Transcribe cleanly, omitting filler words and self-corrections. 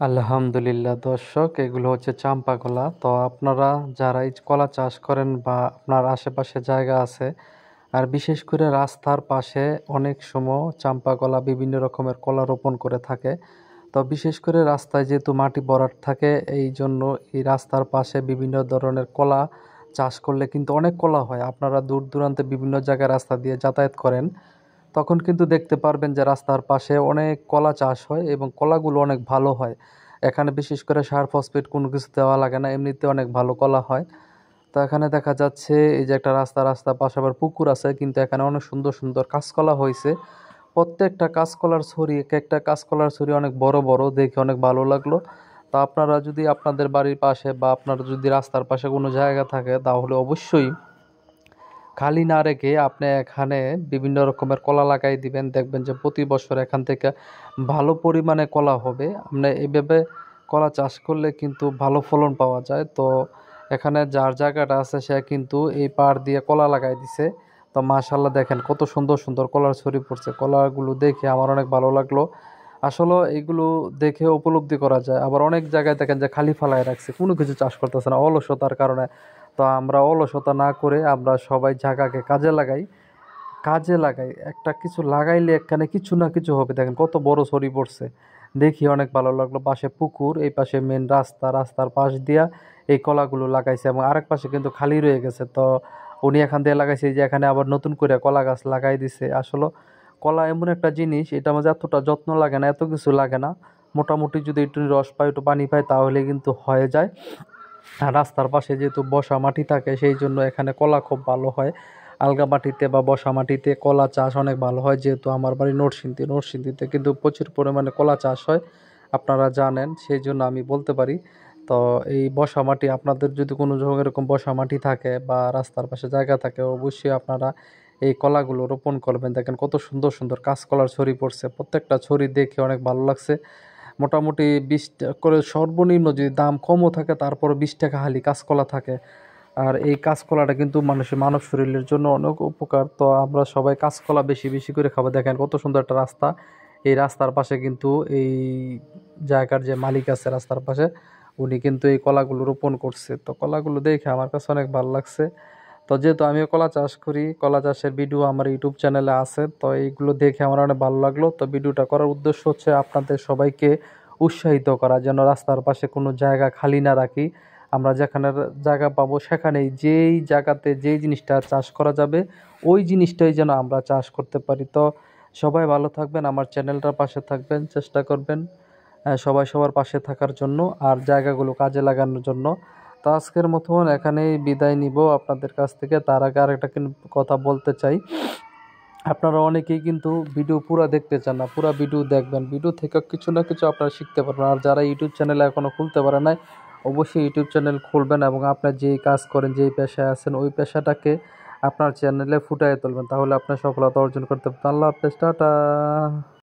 আলহামদুলিল্লাহ দর্শক, এগুলো হচ্ছে চাম্পা কলা। তো আপনারা যারা এই কলা চাষ করেন বা আপনার আশেপাশে জায়গা আছে, আর বিশেষ করে রাস্তার পাশে অনেক সময় চাম্পা কলা বিভিন্ন রকমের কলা রোপণ করে থাকে। তো বিশেষ করে রাস্তায় যেহেতু মাটি ভরাট থাকে, এই জন্য এই রাস্তার পাশে বিভিন্ন ধরনের কলা চাষ করলে কিন্তু অনেক কলা হয়। আপনারা দূর দূরান্তে বিভিন্ন জায়গায় রাস্তা দিয়ে যাতায়াত করেন, তখন কিন্তু দেখতে পারবেন যে রাস্তার পাশে অনেক কলা চাষ হয় এবং কলাগুলো অনেক ভালো হয়। এখানে বিশেষ করে সার ফসফেট কোনো কিছু দেওয়া লাগে না, এমনিতে অনেক ভালো কলা হয়। তো এখানে দেখা যাচ্ছে এই যে একটা রাস্তার পাশে আবার পুকুর আছে, কিন্তু এখানে অনেক সুন্দর সুন্দর কাঁচকলা হয়েছে। প্রত্যেকটা কাঁচকলার ছড়ি, এক একটা কাঁচকলার ছড়ি অনেক বড় বড়, দেখে অনেক ভালো লাগলো। তো আপনারা যদি আপনাদের বাড়ির পাশে বা আপনার যদি রাস্তার পাশে কোনো জায়গা থাকে, তাহলে অবশ্যই খালি না রেখে আপনি এখানে বিভিন্ন রকমের কলা লাগাই দিবেন। দেখবেন যে প্রতি বছর এখান থেকে ভালো পরিমাণে কলা হবে। আপনি এইভাবে কলা চাষ করলে কিন্তু ভালো ফলন পাওয়া যায়। তো এখানে যার জায়গাটা আছে সে কিন্তু এই পাড় দিয়ে কলা লাগাই দিছে। তো মাশাল্লাহ, দেখেন কত সুন্দর সুন্দর কলার ছড়ি পড়ছে। কলাগুলো দেখে আমার অনেক ভালো লাগলো। আসলে এইগুলো দেখে উপলব্ধি করা যায়। আবার অনেক জায়গায় দেখেন যে খালি ফালায় রাখছে, কোনো কিছু চাষ করতেছে না অলসতার কারণে। তো আমরা অলসতা না করে আমরা সবাই জায়গাকে কাজে লাগাই একটা কিছু লাগাইলে এখানে কিছু না কিছু হবে। দেখেন কত বড় ছড়ি পড়ছে, দেখি অনেক ভালো লাগলো। পাশে পুকুর, এই পাশে মেন রাস্তা, রাস্তার পাশ দিয়া এই কলাগুলো লাগাইছে এবং আরেক পাশে কিন্তু খালি রয়ে গেছে। তো উনি এখান দিয়ে লাগাইছে, এই যে এখানে আবার নতুন করে কলা গাছ লাগাই দিছে। আসলে কলা এমন একটা জিনিস, এটা মাঝে এতটা যত্ন লাগে না, এত কিছু লাগে না। মোটামুটি যদি একটু রস পাই, একটু পানি পাই, তাহলে কিন্তু হয়ে যায়। আর রাস্তার পাশে যেহেতু বসা মাটি থাকে, সেই জন্য এখানে কলা খুব ভালো হয়। আলগা মাটিতে বা বসা মাটিতে কলা চাষ অনেক ভালো হয়। যেহেতু আমার বাড়ি নরসিংদীতে কিন্তু প্রচুর পরিমাণে কলা চাষ হয়, আপনারা জানেন, সেই জন্য আমি বলতে পারি। তো এই বসা মাটি, আপনাদের যদি কোনো জায়গায় এরকম বসা মাটি থাকে বা রাস্তার পাশে জায়গা থাকে, অবশ্যই আপনারা এই কলাগুলো রোপণ করবেন। দেখেন কত সুন্দর সুন্দর কাঁচকলার ছড়ি পড়ছে, প্রত্যেকটা ছড়ি দেখে অনেক ভালো লাগছে। মোটামুটি 20 টাকা করে সর্বনিম্ন, যদি দাম কমও থাকে তারপর 20 টাকা হালি কাঁচকলা থাকে। আর এই কাঁচকলাটা কিন্তু মানব শরীরের জন্য অনেক উপকার। তো আমরা সবাই কাঁচকলা বেশি বেশি করে খাবো। দেখেন কত সুন্দর একটা রাস্তা, এই রাস্তার পাশে কিন্তু এই জায়গার যে মালিক আছে রাস্তার পাশে, উনি কিন্তু এই কলাগুলো রোপণ করছে। তো কলাগুলো দেখে আমার কাছে অনেক ভালো লাগছে। তো যেহেতু আমিও কলা চাষ করি, কলা চাষের ভিডিও আমার ইউটিউব চ্যানেলে আছে, তো এইগুলো দেখে আমার অনেক ভালো লাগলো। তো ভিডিওটা করার উদ্দেশ্য হচ্ছে আপনাদের সবাইকে উৎসাহিত করা, যেন রাস্তার পাশে কোনো জায়গা খালি না রাখি। আমরা যেখানে জায়গা পাবো সেখানেই যেই জায়গাতে যেই জিনিসটা চাষ করা যাবে, ওই জিনিসটাই যেন আমরা চাষ করতে পারি। তো সবাই ভালো থাকবেন, আমার চ্যানেলটার পাশে থাকবেন, চেষ্টা করবেন সবাই সবার পাশে থাকার জন্য আর জায়গাগুলো কাজে লাগানোর জন্য। তো আজকের মতন এখানেই বিদায় নিব আপনাদের কাছ থেকে। তার আগে আরেকটা কথা বলতে চাই, আপনারা অনেকেই কিন্তু ভিডিও পুরো দেখতে চান না। পুরো ভিডিও দেখবেন, ভিডিও থেকে কিছু না কিছু আপনারা শিখতে পারবেন। আর যারা ইউটিউব চ্যানেল এখনও খুলতে পারে নাই, অবশ্যই ইউটিউব চ্যানেল খুলবেন এবং আপনার যেই কাজ করেন, যেই পেশায় আছেন, ওই পেশাটাকে আপনার চ্যানেলে ফুটিয়ে তুলবেন, তাহলে আপনার সফলতা অর্জন করতে পারবেন। আল্লাহ হাফেজ, টাটা।